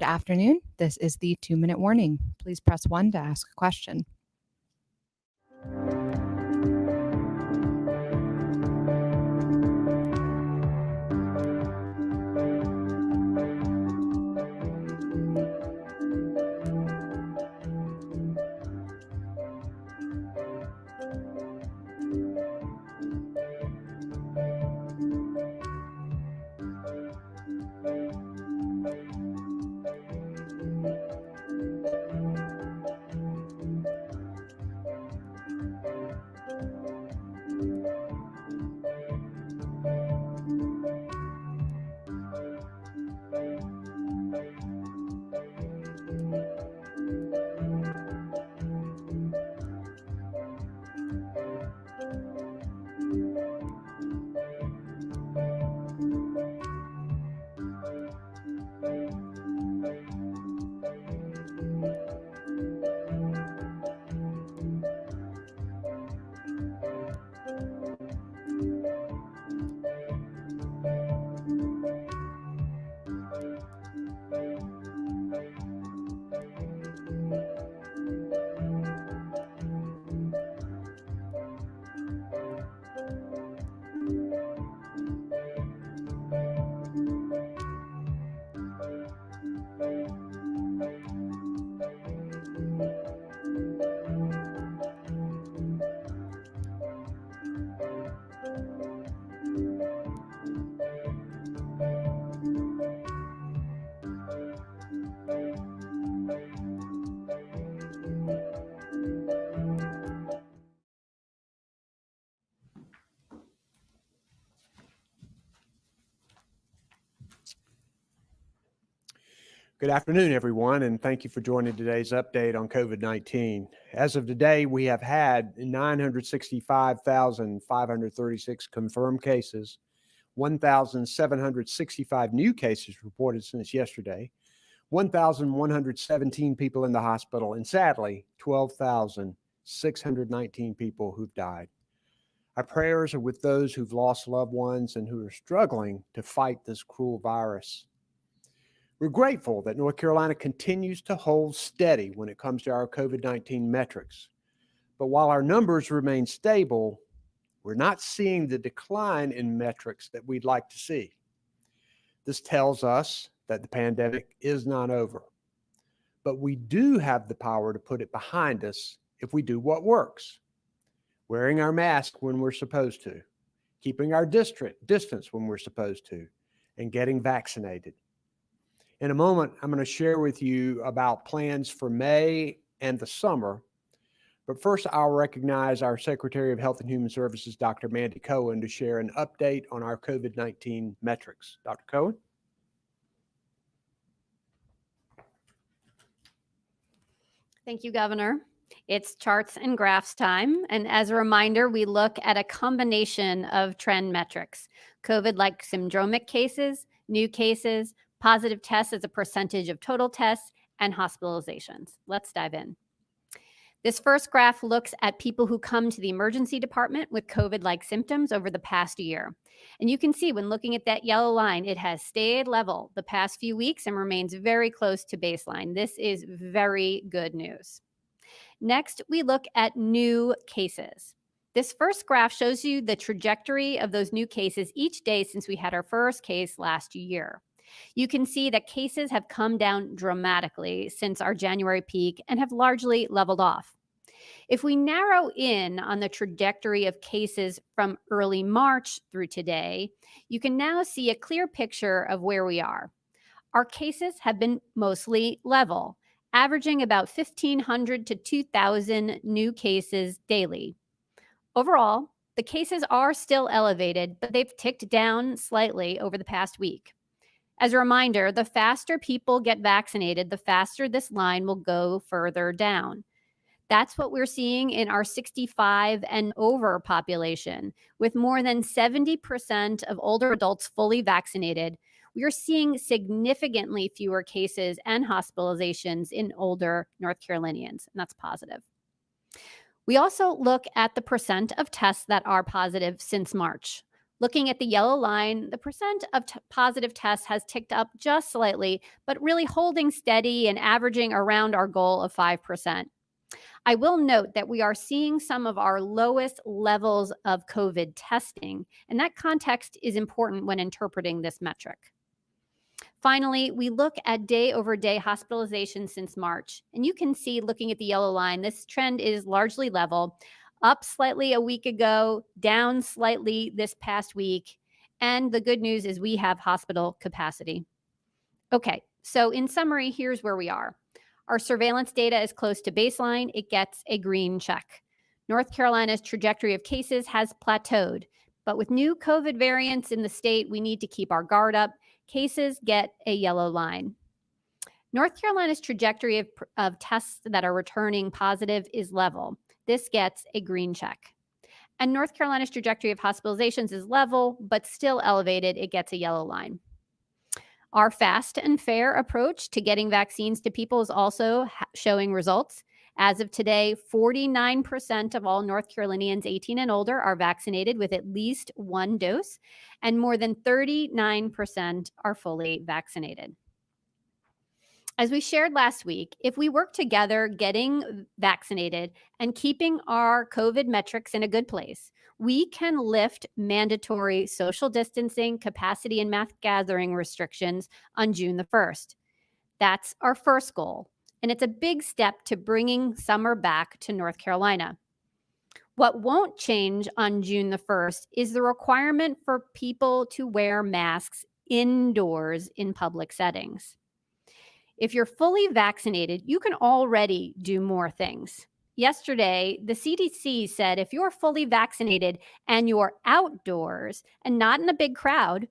Good afternoon. This is the 2-minute warning. Please press 1 to ask a question. Good afternoon, everyone, and thank you for joining today's update on COVID-19. As of today, we have had 965,536 confirmed cases, 1,765 new cases reported since yesterday, 1,117 people in the hospital, and sadly, 12,619 people who've died. Our prayers are with those who've lost loved ones and who are struggling to fight this cruel virus. We're grateful that North Carolina continues to hold steady when it comes to our COVID-19 metrics. But while our numbers remain stable, we're not seeing the decline in metrics that we'd like to see. This tells us that the pandemic is not over. But we do have the power to put it behind us if we do what works. Wearing our mask when we're supposed to, keeping our distance when we're supposed to, and getting vaccinated. In a moment, I'm going to share with you about plans for May and the summer. But first, I'll recognize our Secretary of Health and Human Services, Dr. Mandy Cohen, to share an update on our COVID-19 metrics. Dr. Cohen? Thank you, Governor. It's charts and graphs time. And as a reminder, we look at a combination of trend metrics: COVID-like syndromic cases, new cases, positive tests as a percentage of total tests, and hospitalizations. Let's dive in. This first graph looks at people who come to the emergency department with COVID-like symptoms over the past year. And you can see when looking at that yellow line, it has stayed level the past few weeks and remains very close to baseline. This is very good news. Next, we look at new cases. This first graph shows you the trajectory of those new cases each day since we had our first case last year. You can see that cases have come down dramatically since our January peak and have largely leveled off. If we narrow in on the trajectory of cases from early March through today, you can now see a clear picture of where we are. Our cases have been mostly level, averaging about 1,500 to 2,000 new cases daily. Overall, the cases are still elevated, but they've ticked down slightly over the past week. As a reminder, the faster people get vaccinated, the faster this line will go further down. That's what we're seeing in our 65 and over population. With more than 70% of older adults fully vaccinated, we are seeing significantly fewer cases and hospitalizations in older North Carolinians, and that's positive. We also look at the percent of tests that are positive since March. Looking at the yellow line, the percent of positive tests has ticked up just slightly, but really holding steady and averaging around our goal of 5%. I will note that we are seeing some of our lowest levels of COVID testing, and that context is important when interpreting this metric. Finally, we look at day-over-day hospitalizations since March, and you can see, looking at the yellow line, this trend is largely level, up slightly a week ago, down slightly this past week, and the good news is we have hospital capacity. Okay, so in summary, here's where we are. Our surveillance data is close to baseline. It gets a green check. North Carolina's trajectory of cases has plateaued, but with new COVID variants in the state, we need to keep our guard up. Cases get a yellow line. North Carolina's trajectory of tests that are returning positive is level. This gets a green check. And North Carolina's trajectory of hospitalizations is level, but still elevated. It gets a yellow line. Our fast and fair approach to getting vaccines to people is also showing results. As of today, 49% of all North Carolinians 18 and older are vaccinated with at least one dose, and more than 39% are fully vaccinated. As we shared last week, if we work together getting vaccinated and keeping our COVID metrics in a good place, we can lift mandatory social distancing, capacity, and mass gathering restrictions on June the 1st. That's our first goal, and it's a big step to bringing summer back to North Carolina. What won't change on June the 1st is the requirement for people to wear masks indoors in public settings. If you're fully vaccinated, you can already do more things. Yesterday, the CDC said if you're fully vaccinated and you're outdoors and not in a big crowd,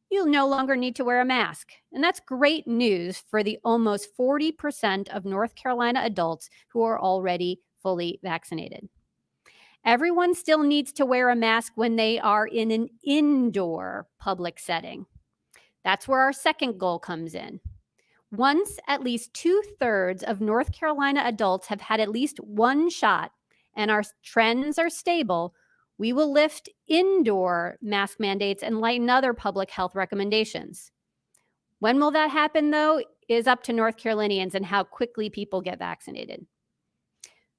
you'll no longer need to wear a mask. And that's great news for the almost 40% of North Carolina adults who are already fully vaccinated. Everyone still needs to wear a mask when they are in an indoor public setting. That's where our second goal comes in. Once at least 2/3 of North Carolina adults have had at least one shot and our trends are stable, we will lift indoor mask mandates and lighten other public health recommendations. When will that happen, though, is up to North Carolinians and how quickly people get vaccinated.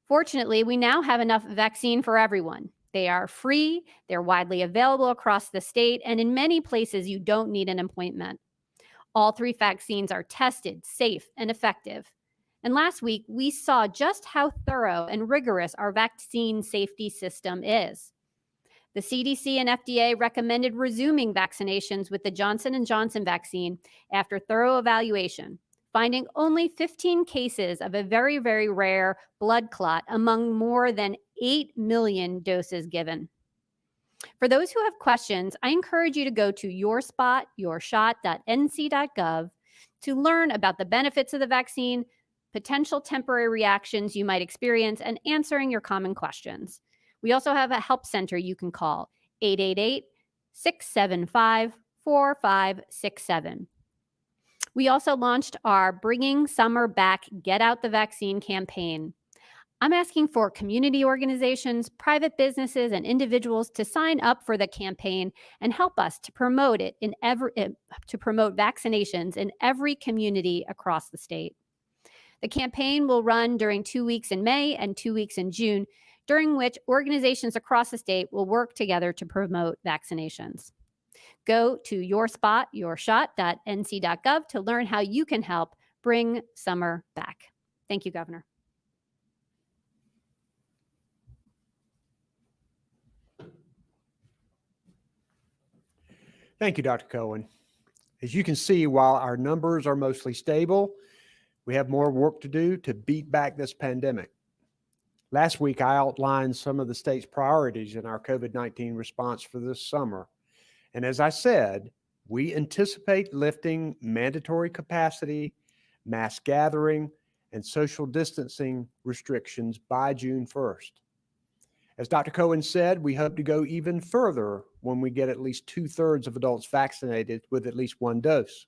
Fortunately, we now have enough vaccine for everyone. They are free, they're widely available across the state, and in many places, you don't need an appointment. All 3 vaccines are tested, safe, and effective. And last week, we saw just how thorough and rigorous our vaccine safety system is. The CDC and FDA recommended resuming vaccinations with the Johnson & Johnson vaccine after thorough evaluation, finding only 15 cases of a very, very rare blood clot among more than 8 million doses given. For those who have questions, I encourage you to go to yourspot.yourshot.nc.gov to learn about the benefits of the vaccine, potential temporary reactions you might experience, and answering your common questions. We also have a help center you can call, 888-675-4567. We also launched our Bringing Summer Back, Get Out the Vaccine campaign. I'm asking for community organizations, private businesses, and individuals to sign up for the campaign and help us to promote vaccinations in every community across the state. The campaign will run during 2 weeks in May and 2 weeks in June, during which organizations across the state will work together to promote vaccinations. Go to yourspot.yourshot.nc.gov to learn how you can help bring summer back. Thank you, Governor. Thank you, Dr. Cohen. As you can see, while our numbers are mostly stable, we have more work to do to beat back this pandemic. Last week, I outlined some of the state's priorities in our COVID-19 response for this summer. And as I said, we anticipate lifting mandatory capacity, mass gathering, and social distancing restrictions by June 1st. As Dr. Cohen said, we hope to go even further when we get at least 2/3 of adults vaccinated with at least one dose.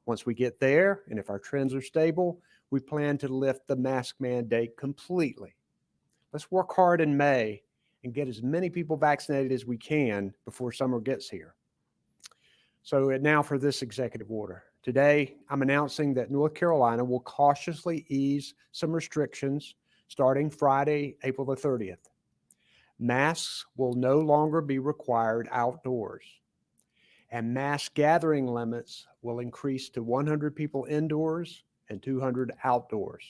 Once we get there, and if our trends are stable, we plan to lift the mask mandate completely. Let's work hard in May and get as many people vaccinated as we can before summer gets here. So now for this executive order. Today, I'm announcing that North Carolina will cautiously ease some restrictions starting Friday, April the 30th. Masks will no longer be required outdoors, and mass gathering limits will increase to 100 people indoors and 200 outdoors.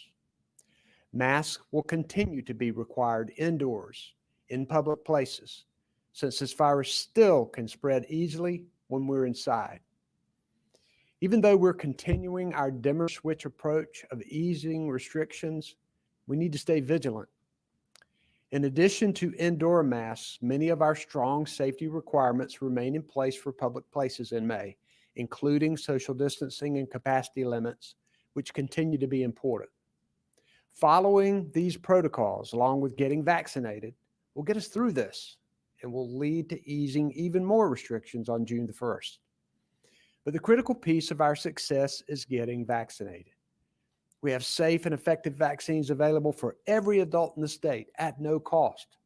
Masks will continue to be required indoors in public places, since this virus still can spread easily when we're inside. Even though we're continuing our dimmer switch approach of easing restrictions, we need to stay vigilant. In addition to indoor masks, many of our strong safety requirements remain in place for public places in May, including social distancing and capacity limits, which continue to be important. Following these protocols, along with getting vaccinated, will get us through this and will lead to easing even more restrictions on June the 1st. But the critical piece of our success is getting vaccinated. We have safe and effective vaccines available for every adult in the state at no cost.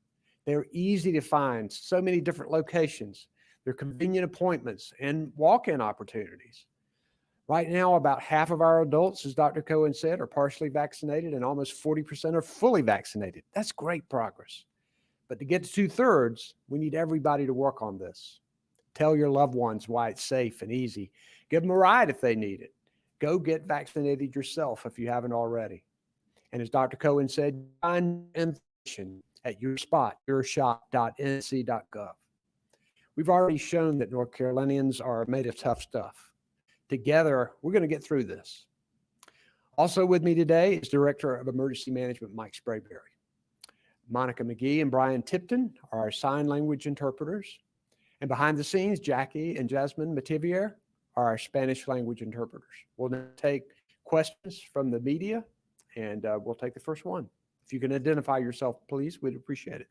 They're easy to find, so many different locations. They're convenient appointments and walk-in opportunities. Right now, about half of our adults, as Dr. Cohen said, are partially vaccinated, and almost 40% are fully vaccinated. That's great progress. But to get to 2/3, we need everybody to work on this. Tell your loved ones why it's safe and easy. Give them a ride if they need it. Go get vaccinated yourself if you haven't already. And as Dr. Cohen said, find information at yourspot.yourshot.nc.gov. We've already shown that North Carolinians are made of tough stuff. Together, we're going to get through this. Also with me today is Director of Emergency Management, Mike Sprayberry. Monica McGee and Brian Tipton are our sign language interpreters. And behind the scenes, Jackie and Jasmine Mativier are our Spanish language interpreters. We'll now take questions from the media, and we'll take the first one. If you can identify yourself, please, we'd appreciate it.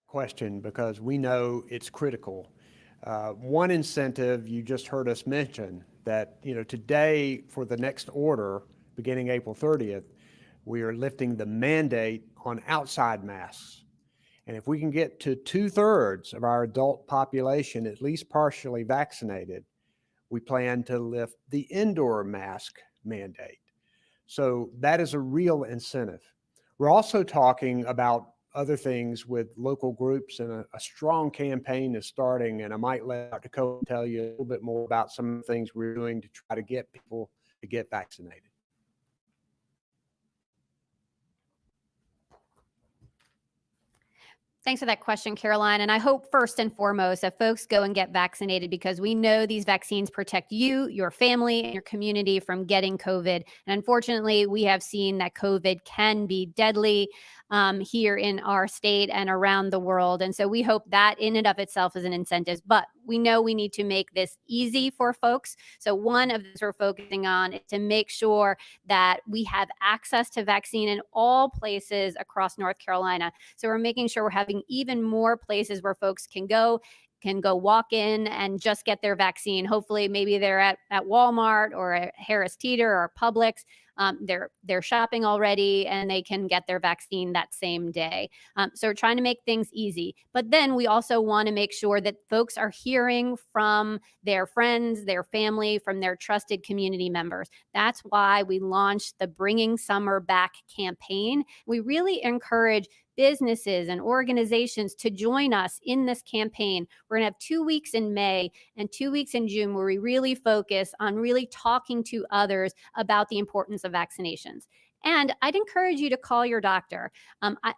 Question, because we know it's critical. One incentive you just heard us mention that, today for the next order, beginning April 30th, we are lifting the mandate on outside masks. And if we can get to 2/3 of our adult population at least partially vaccinated, we plan to lift the indoor mask mandate. So that is a real incentive. We're also talking about other things with local groups, and a strong campaign is starting. And I might let Dr. Cohen tell you a little bit more about some of the things we're doing to try to get people to get vaccinated. Thanks for that question, Caroline. And I hope first and foremost that folks go and get vaccinated, because we know these vaccines protect you, your family, and your community from getting COVID. And unfortunately, we have seen that COVID can be deadly here in our state and around the world. And so we hope that in and of itself is an incentive. But we know we need to make this easy for folks. So one of the things we're focusing on is to make sure that we have access to vaccine in all places across North Carolina. So we're making sure we're having even more places where folks can go walk in and just get their vaccine. Hopefully, maybe they're at Walmart or at Harris Teeter or Publix. They're shopping already, and they can get their vaccine that same day. So we're trying to make things easy. But then we also want to make sure that folks are hearing from their friends, their family, from their trusted community members. That's why we launched the Bringing Summer Back campaign. We really encourage businesses and organizations to join us in this campaign. We're going to have 2 weeks in May and 2 weeks in June where we really focus on really talking to others about the importance of vaccinations. And I'd encourage you to call your doctor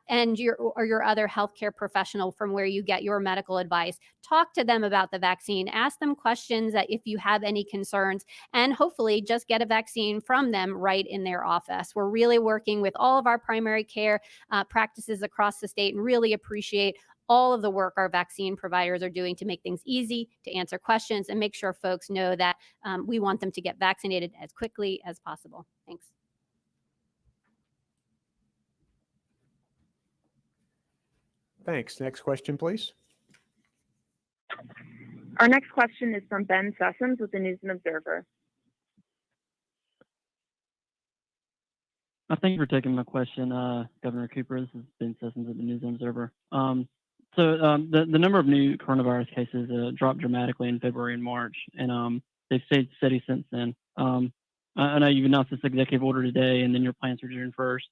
and your other healthcare professional from where you get your medical advice. Talk to them about the vaccine. Ask them questions that if you have any concerns, and hopefully just get a vaccine from them right in their office. We're really working with all of our primary care practices across the state and really appreciate all of the work our vaccine providers are doing to make things easy, to answer questions, and make sure folks know that we want them to get vaccinated as quickly as possible. Thanks. Thanks. Next question, please. Our next question is from Ben Sessoms with the News and Observer. Thank you for taking my question, Governor Cooper. This is Ben Sessoms at the News and Observer. The number of new coronavirus cases dropped dramatically in February and March, and they've stayed steady since then. I know you've announced this executive order today, and then your plans for June 1st.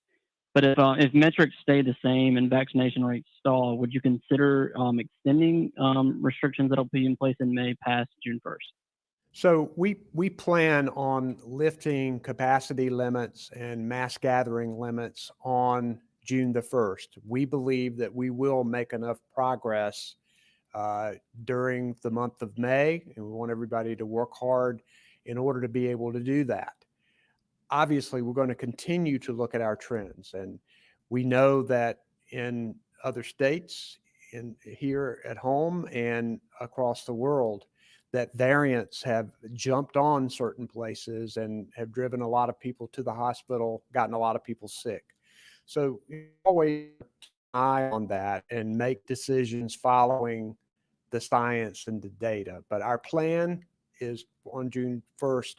But if metrics stay the same and vaccination rates stall, would you consider extending restrictions that'll be in place in May past June 1st? So we plan on lifting capacity limits and mass gathering limits on June the 1st. We believe that we will make enough progress during the month of May, and we want everybody to work hard in order to be able to do that. Obviously, we're going to continue to look at our trends, and we know that in other states, here at home and across the world, that variants have jumped on certain places and have driven a lot of people to the hospital, gotten a lot of people sick. So always keep an eye on that and make decisions following the science and the data. But our plan is on June 1st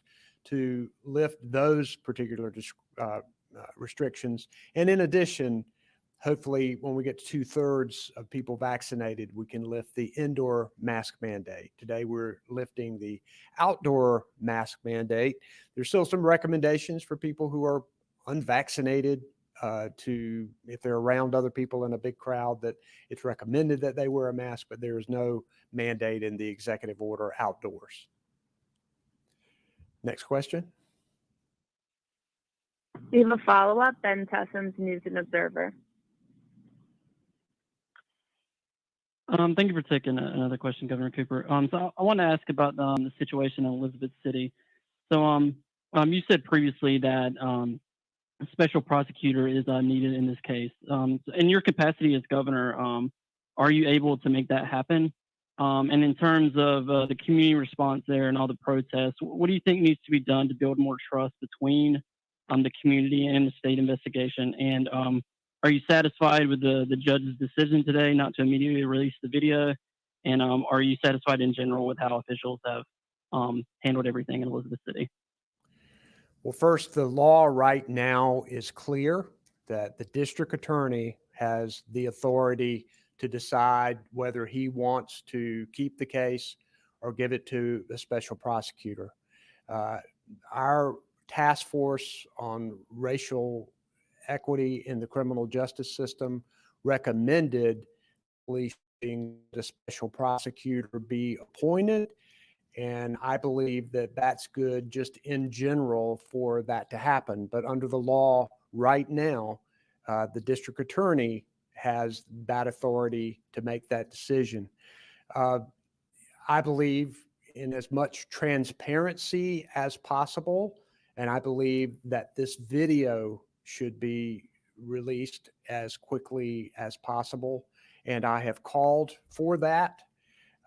to lift those particular restrictions. And in addition, hopefully when we get to 2/3 of people vaccinated, we can lift the indoor mask mandate. Today, we're lifting the outdoor mask mandate. There's still some recommendations for people who are unvaccinated to, if they're around other people in a big crowd, that it's recommended that they wear a mask, but there is no mandate in the executive order outdoors. Next question. We have a follow-up, Ben Sessoms, News and Observer. Thank you for taking another question, Governor Cooper. So I want to ask about the situation in Elizabeth City. So you said previously that a special prosecutor is needed in this case. In your capacity as governor, are you able to make that happen? And in terms of the community response there and all the protests, what do you think needs to be done to build more trust between the community and the state investigation? And are you satisfied with the judge's decision today not to immediately release the video? And are you satisfied in general with how officials have handled everything in Elizabeth City? Well, first, the law right now is clear that the district attorney has the authority to decide whether he wants to keep the case or give it to a special prosecutor. Our task force on racial equity in the criminal justice system recommended the special prosecutor be appointed. And I believe that that's good just in general for that to happen. But under the law right now, the district attorney has that authority to make that decision. I believe in as much transparency as possible, and I believe that this video should be released as quickly as possible, and I have called for that.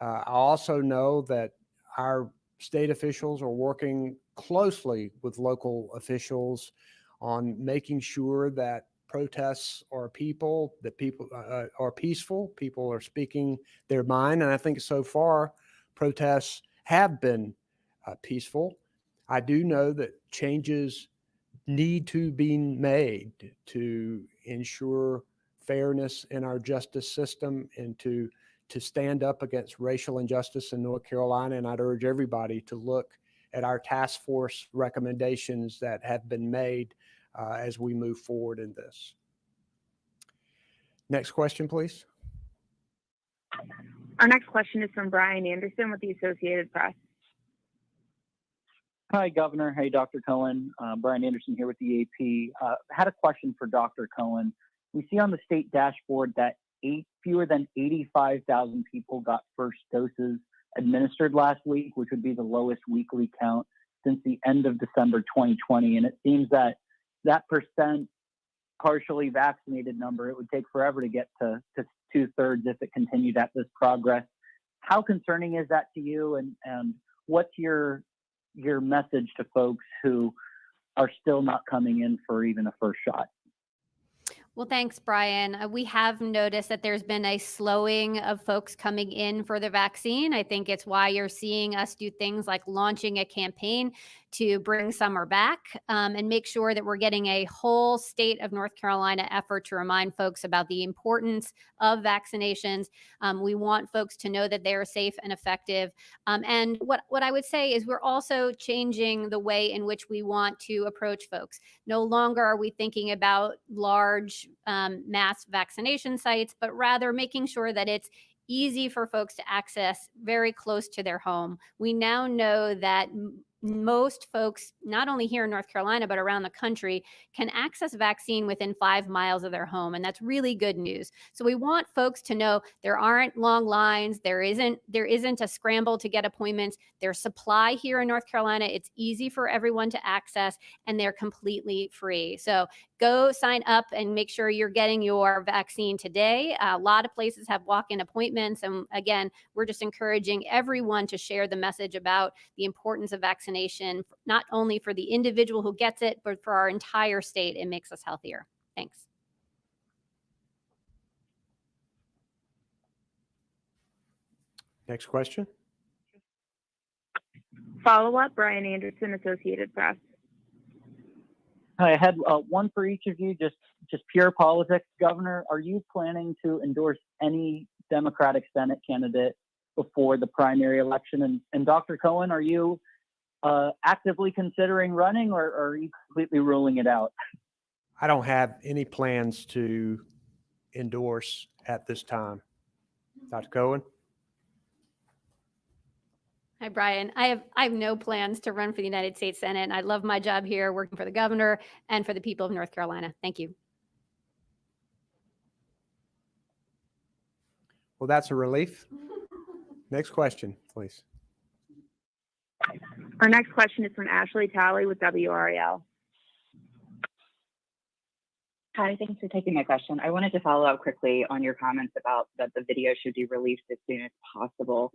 I also know that our state officials are working closely with local officials on making sure that protests are peaceful, people are speaking their mind, and I think so far protests have been peaceful. I do know that changes need to be made to ensure fairness in our justice system and to stand up against racial injustice in North Carolina. And I'd urge everybody to look at our task force recommendations that have been made as we move forward in this. Next question, please. Our next question is from Brian Anderson with the Associated Press. Hi, Governor. Hey, Dr. Cohen. Brian Anderson here with the AP. Had a question for Dr. Cohen. We see on the state dashboard that fewer than 85,000 people got first doses administered last week, which would be the lowest weekly count since the end of December 2020. And it seems that that percent partially vaccinated number, it would take forever to get to 2/3 if it continued at this progress. How concerning is that to you? And what's your message to folks who are still not coming in for even a first shot? Well, thanks, Brian. We have noticed that there's been a slowing of folks coming in for the vaccine. I think it's why you're seeing us do things like launching a campaign to bring summer back and make sure that we're getting a whole state of North Carolina effort to remind folks about the importance of vaccinations. We want folks to know that they are safe and effective. And what I would say is we're also changing the way in which we want to approach folks. No longer are we thinking about large mass vaccination sites, but rather making sure that it's easy for folks to access very close to their home. We now know that most folks, not only here in North Carolina, but around the country, can access vaccine within 5 miles of their home. And that's really good news. So we want folks to know there aren't long lines. There isn't a scramble to get appointments. There's supply here in North Carolina. It's easy for everyone to access, and they're completely free. So go sign up and make sure you're getting your vaccine today. A lot of places have walk-in appointments. And again, we're just encouraging everyone to share the message about the importance of vaccination, not only for the individual who gets it, but for our entire state. It makes us healthier. Thanks. Next question. Follow-up, Brian Anderson, Associated Press. Hi, I had one for each of you, just pure politics. Governor, are you planning to endorse any Democratic Senate candidate before the primary election? And Dr. Cohen, are you actively considering running, or are you completely ruling it out? I don't have any plans to endorse at this time. Dr. Cohen? Hi, Brian. I have no plans to run for the United States Senate, and I love my job here working for the governor and for the people of North Carolina. Thank you. Well, that's a relief. Next question, please. Our next question is from Ashley Talley with WRAL. Hi, thanks for taking my question. I wanted to follow up quickly on your comments about that the video should be released as soon as possible.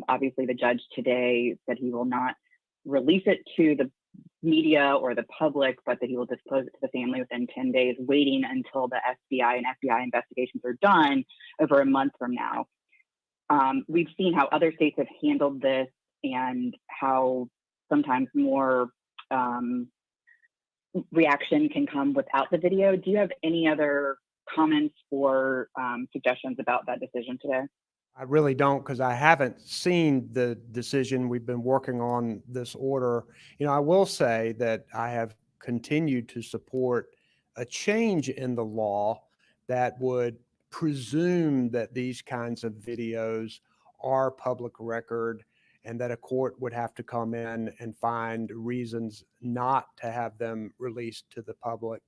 Obviously, the judge today said he will not release it to the media or the public, but that he will disclose it to the family within 10 days, waiting until the FBI and FBI investigations are done over a month from now. We've seen how other states have handled this and how sometimes more reaction can come without the video. Do you have any other comments or suggestions about that decision today? I really don't, because I haven't seen the decision. We've been working on this order. I will say that I have continued to support a change in the law that would presume that these kinds of videos are public record, and that a court would have to come in and find reasons not to have them released to the public.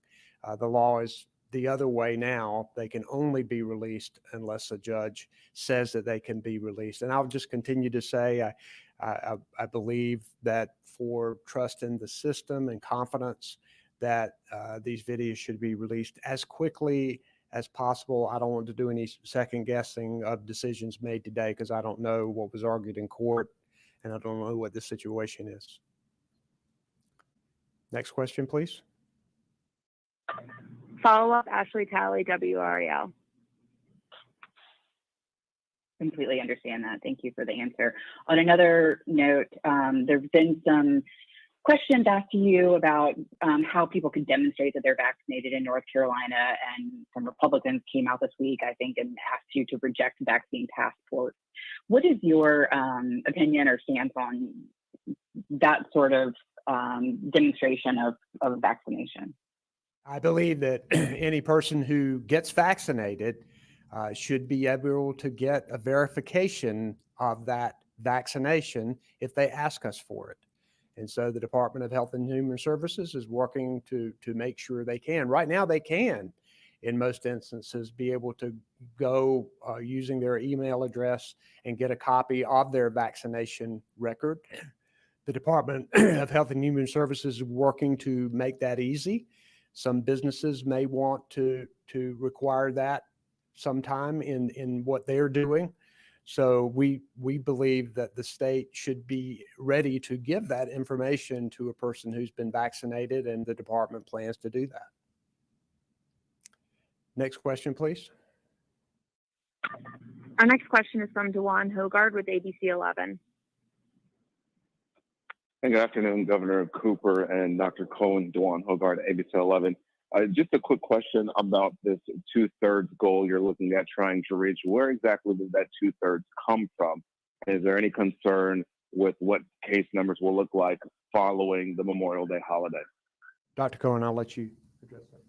The law is the other way now. They can only be released unless a judge says that they can be released. And I'll just continue to say I believe that for trust in the system and confidence that these videos should be released as quickly as possible. I don't want to do any second guessing of decisions made today, because I don't know what was argued in court, and I don't know what the situation is. Next question, please. Follow-up, Ashley Talley, WRAL. Completely understand that. Thank you for the answer. On another note, there have been some questions asked to you about how people can demonstrate that they're vaccinated in North Carolina, and some Republicans came out this week, I think, and asked you to reject vaccine passports. What is your opinion or stance on that sort of demonstration of vaccination? I believe that any person who gets vaccinated should be able to get a verification of that vaccination if they ask us for it. And so the Department of Health and Human Services is working to make sure they can. Right now they can, in most instances, be able to go using their email address and get a copy of their vaccination record. The Department of Health and Human Services is working to make that easy. Some businesses may want to require that sometime in what they're doing. So we believe that the state should be ready to give that information to a person who's been vaccinated, and the department plans to do that. Next question, please. Our next question is from Dewan Hogard with ABC 11. Good afternoon, Governor Cooper and Dr. Cohen. Dewan Hogard, ABC 11. Just a quick question about this 2/3 goal you're looking at trying to reach. Where exactly does that 2/3 come from? Is there any concern with what case numbers will look like following the Memorial Day holiday? Dr. Cohen, I'll let you address that.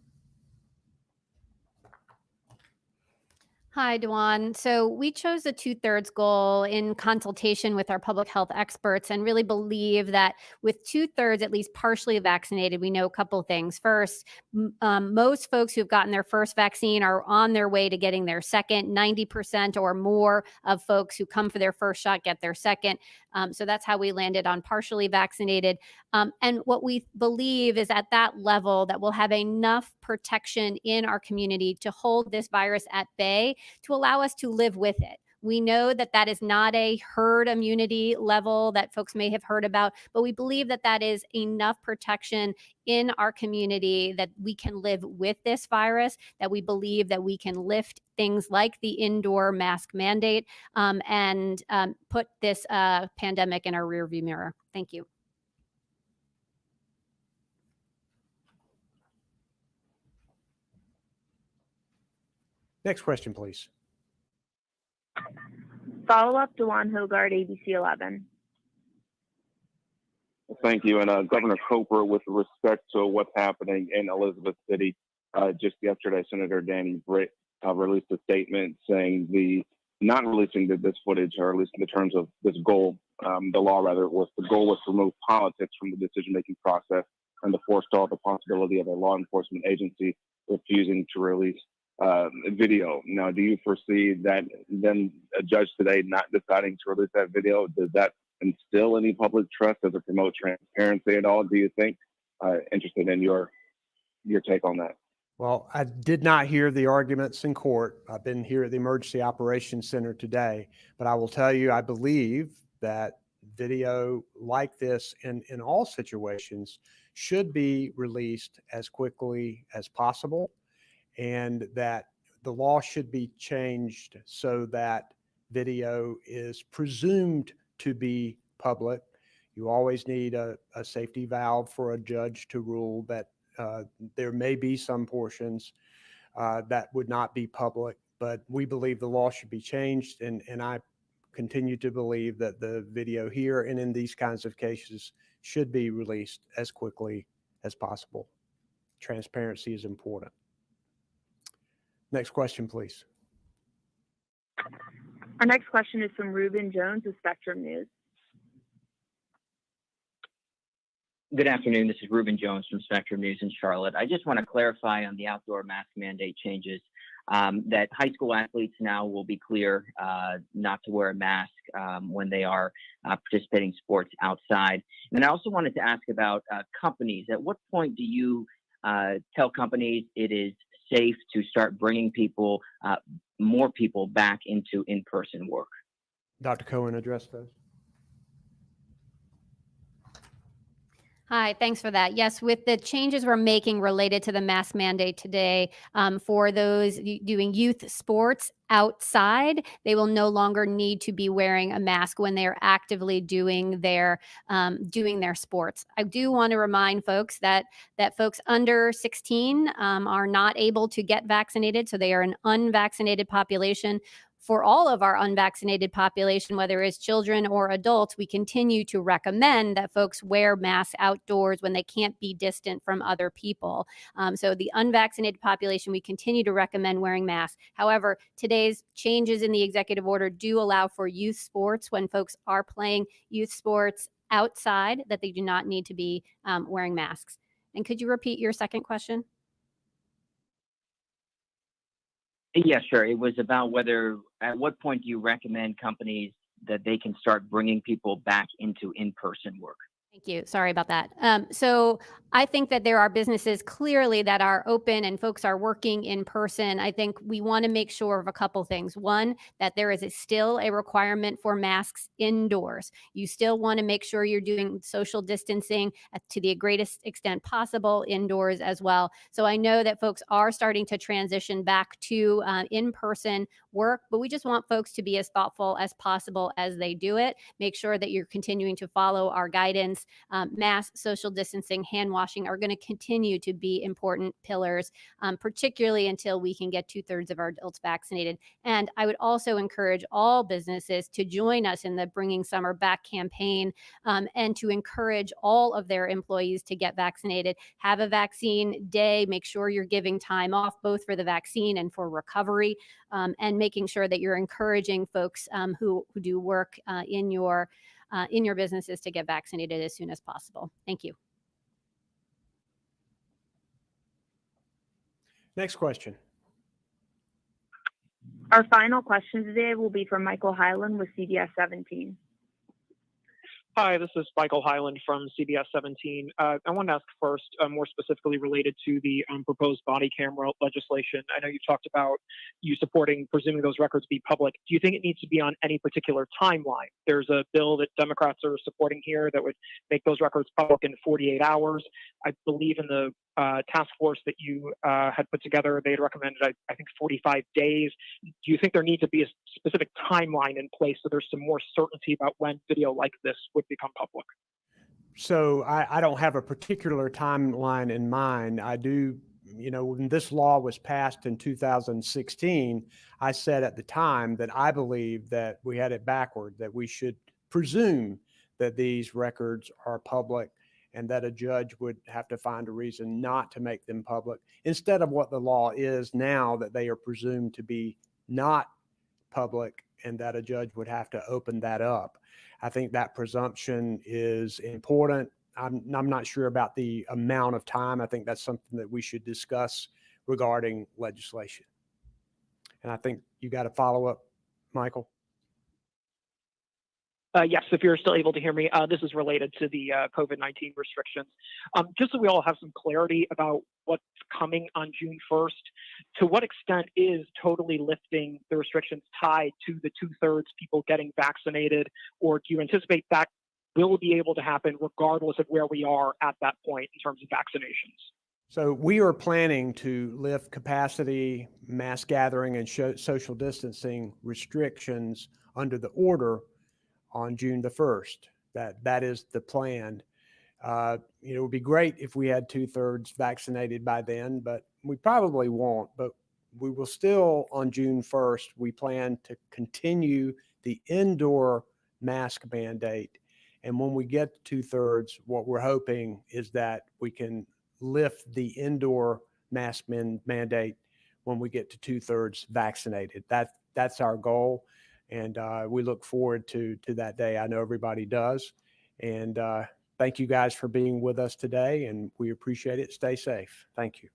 Hi, Dewan. So we chose the 2/3 goal in consultation with our public health experts and really believe that with 2/3 at least partially vaccinated, we know a couple things. First, most folks who've gotten their first vaccine are on their way to getting their second. 90% or more of folks who come for their first shot get their second. So that's how we landed on partially vaccinated. And what we believe is at that level that we'll have enough protection in our community to hold this virus at bay to allow us to live with it. We know that that is not a herd immunity level that folks may have heard about, but we believe that that is enough protection in our community that we can live with this virus, that we believe that we can lift things like the indoor mask mandate and put this pandemic in our rearview mirror. Thank you. Next question, please. Follow-up, Dewan Hogard, ABC 11. Thank you. And Governor Cooper, with respect to what's happening in Elizabeth City, just yesterday, Senator Danny Britt released a statement saying not releasing this footage, or at least in the terms of this goal, the law rather, the goal was to remove politics from the decision-making process and to forestall the possibility of a law enforcement agency refusing to release video. Now, do you foresee that then a judge today not deciding to release that video, does that instill any public trust? Does it promote transparency at all, do you think? Interested in your take on that. Well, I did not hear the arguments in court. I've been here at the Emergency Operations Center today, but I will tell you, I believe that video like this in all situations should be released as quickly as possible, and that the law should be changed so that video is presumed to be public. You always need a safety valve for a judge to rule that there may be some portions that would not be public, but we believe the law should be changed, and I continue to believe that the video here and in these kinds of cases should be released as quickly as possible. Transparency is important. Next question, please. Our next question is from Reuben Jones with Spectrum News. Good afternoon. This is Reuben Jones from Spectrum News in Charlotte. I just want to clarify on the outdoor mask mandate changes that high school athletes now will be clear not to wear a mask when they are participating in sports outside. And I also wanted to ask about companies. At what point do you tell companies it is safe to start bringing people, more people back into in-person work? Dr. Cohen, address those. Hi, thanks for that. Yes, with the changes we're making related to the mask mandate today, for those doing youth sports outside, they will no longer need to be wearing a mask when they are actively doing their sports. I do want to remind folks that folks under 16 are not able to get vaccinated, so they are an unvaccinated population. For all of our unvaccinated population, whether it's children or adults, we continue to recommend that folks wear masks outdoors when they can't be distant from other people. So the unvaccinated population, we continue to recommend wearing masks. However, today's changes in the executive order do allow for youth sports when folks are playing youth sports outside, that they do not need to be wearing masks. And could you repeat your second question? Yeah, sure. It was about at what point do you recommend companies that they can start bringing people back into in-person work? Thank you. Sorry about that. So I think that there are businesses clearly that are open and folks are working in person. I think we want to make sure of a couple things. One, that there is still a requirement for masks indoors. You still want to make sure you're doing social distancing to the greatest extent possible indoors as well. So I know that folks are starting to transition back to in-person work, but we just want folks to be as thoughtful as possible as they do it. Make sure that you're continuing to follow our guidance. Mask, social distancing, hand washing are going to continue to be important pillars, particularly until we can get 2/3 of our adults vaccinated. And I would also encourage all businesses to join us in the Bringing Summer Back campaign, and to encourage all of their employees to get vaccinated. Have a vaccine day. Make sure you're giving time off both for the vaccine and for recovery, and making sure that you're encouraging folks who do work in your businesses to get vaccinated as soon as possible. Thank you. Next question. Our final question today will be from Michael Hyland with CBS 17. Hi, this is Michael Hyland from CBS 17. I want to ask first, more specifically related to the proposed body camera legislation. I know you talked about you supporting presuming those records be public. Do you think it needs to be on any particular timeline? There's a bill that Democrats are supporting here that would make those records public in 48 hours. I believe in the task force that you had put together, they had recommended, I think, 45 days. Do you think there needs to be a specific timeline in place so there's some more certainty about when video like this would become public? So I don't have a particular timeline in mind. I do, when this law was passed in 2016, I said at the time that I believe that we had it backward, that we should presume that these records are public and that a judge would have to find a reason not to make them public instead of what the law is now, that they are presumed to be not public and that a judge would have to open that up. I think that presumption is important. I'm not sure about the amount of time. I think that's something that we should discuss regarding legislation. And I think you got to follow up, Michael. Yes, if you're still able to hear me, this is related to the COVID-19 restrictions. Just so we all have some clarity about what's coming on June 1st, to what extent is totally lifting the restrictions tied to the 2/3 people getting vaccinated, or do you anticipate that will be able to happen regardless of where we are at that point in terms of vaccinations? So we are planning to lift capacity, mass gathering, and social distancing restrictions under the order on June the 1st. That is the plan. It would be great if we had 2/3 vaccinated by then, but we probably won't. But we will still, on June 1st, we plan to continue the indoor mask mandate. And when we get to 2/3, what we're hoping is that we can lift the indoor mask mandate when we get to 2/3 vaccinated. That's our goal. And we look forward to that day. I know everybody does. And thank you guys for being with us today, and we appreciate it. Stay safe. Thank you.